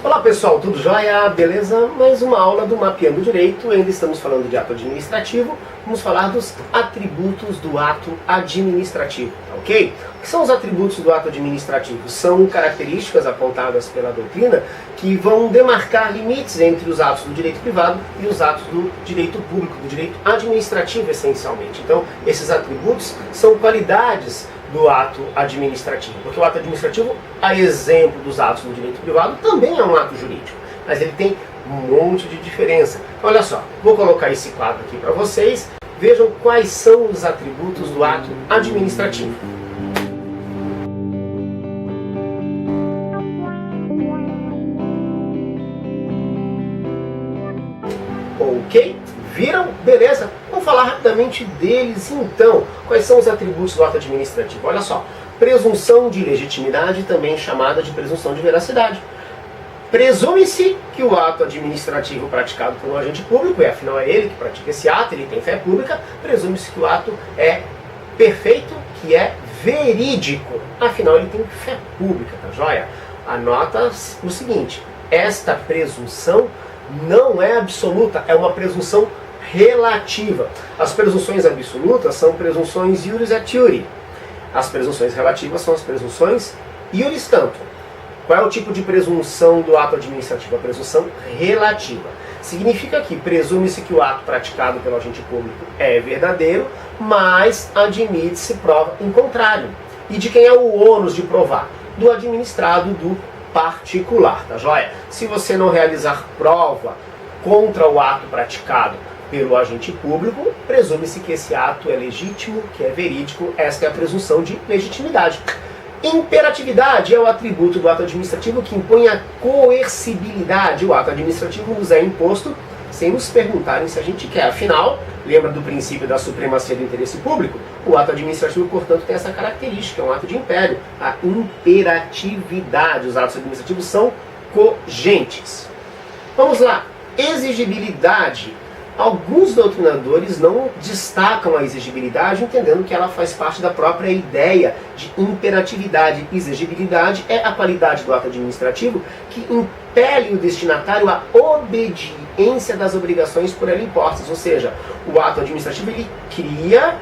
Olá pessoal, tudo jóia? Beleza? Mais uma aula do Mapeando Direito. Ainda estamos falando de ato administrativo. Vamos falar dos atributos do ato administrativo, ok? O que são os atributos do ato administrativo? São características apontadas pela doutrina que vão demarcar limites entre os atos do direito privado e os atos do direito público, do direito administrativo essencialmente. Então, esses atributos são qualidades do ato administrativo, porque o ato administrativo, a exemplo dos atos do direito privado, também é um ato jurídico, mas ele tem um monte de diferença. Então, olha só, vou colocar esse quadro aqui para vocês, vejam quais são os atributos do ato administrativo. Ok? Viram? Beleza? Vamos falar rapidamente deles então. Quais são os atributos do ato administrativo? Olha só. Presunção de legitimidade, também chamada de presunção de veracidade. Presume-se que o ato administrativo praticado por um agente público, e afinal é ele que pratica esse ato, ele tem fé pública, presume-se que o ato é perfeito, que é verídico. Afinal ele tem fé pública, tá joia? Anota o seguinte, esta presunção não é absoluta, é uma presunção relativa. As presunções absolutas são presunções iuris et iuri. As presunções relativas são as presunções iuris tanto. Qual é o tipo de presunção do ato administrativo? A presunção relativa. Significa que presume-se que o ato praticado pelo agente público é verdadeiro, mas admite-se prova em contrário. E de quem é o ônus de provar? Do administrado, do particular, tá joia? Se você não realizar prova contra o ato praticado pelo agente público, presume-se que esse ato é legítimo, que é verídico. Esta é a presunção de legitimidade. Imperatividade é o atributo do ato administrativo que impõe a coercibilidade. O ato administrativo nos é imposto sem nos perguntarem se a gente quer. Afinal, lembra do princípio da supremacia do interesse público? O ato administrativo, portanto, tem essa característica, é um ato de império, a imperatividade. Os atos administrativos são cogentes. Vamos lá, exigibilidade. Alguns doutrinadores não destacam a exigibilidade, entendendo que ela faz parte da própria ideia de imperatividade. Exigibilidade é a qualidade do ato administrativo que impele o destinatário à obediência das obrigações por ele impostas. Ou seja, o ato administrativo ele cria,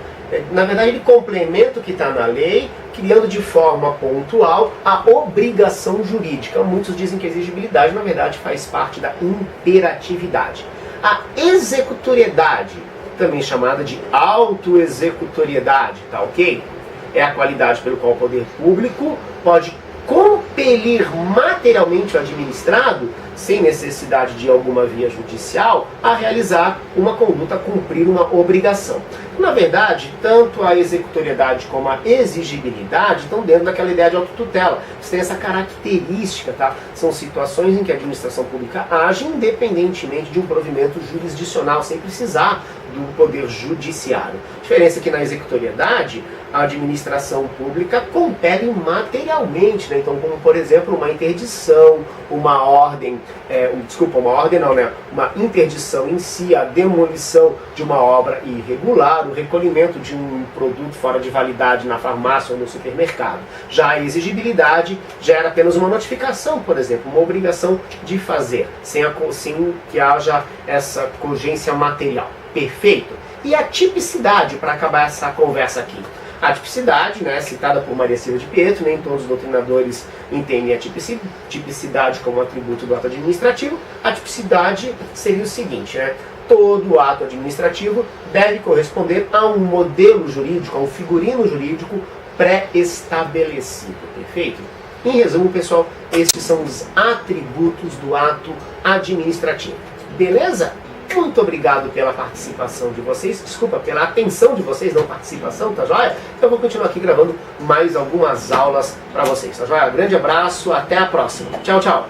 na verdade ele complementa o que está na lei, criando de forma pontual a obrigação jurídica. Muitos dizem que a exigibilidade, na verdade, faz parte da imperatividade. A executoriedade, também chamada de autoexecutoriedade, tá ok? É a qualidade pelo qual o poder público pode compelir materialmente o administrado, sem necessidade de alguma via judicial, a realizar uma conduta, a cumprir uma obrigação. Na verdade, tanto a executoriedade como a exigibilidade estão dentro daquela ideia de autotutela. Você tem essa característica, tá? São situações em que a administração pública age independentemente de um provimento jurisdicional, sem precisar do poder judiciário. A diferença é que na executoriedade, a administração pública compele materialmente, né? Então, como por exemplo, uma interdição, uma ordem, uma interdição em si, a demolição de uma obra irregular, o recolhimento de um produto fora de validade na farmácia ou no supermercado. Já a exigibilidade gera apenas uma notificação, por exemplo, uma obrigação de fazer, sem que haja essa cogência material. Perfeito? E a tipicidade, para acabar essa conversa aqui. A tipicidade, né, citada por Maria Silva de Pietro, nem todos os doutrinadores entendem a tipicidade como atributo do ato administrativo. A tipicidade seria o seguinte, né? Todo ato administrativo deve corresponder a um modelo jurídico, a um figurino jurídico pré-estabelecido. Perfeito? Em resumo, pessoal, esses são os atributos do ato administrativo. Beleza? Muito obrigado pela participação de vocês, pela atenção de vocês, não participação, tá joia? Então eu vou continuar aqui gravando mais algumas aulas para vocês, tá joia? Grande abraço, até a próxima. Tchau, tchau!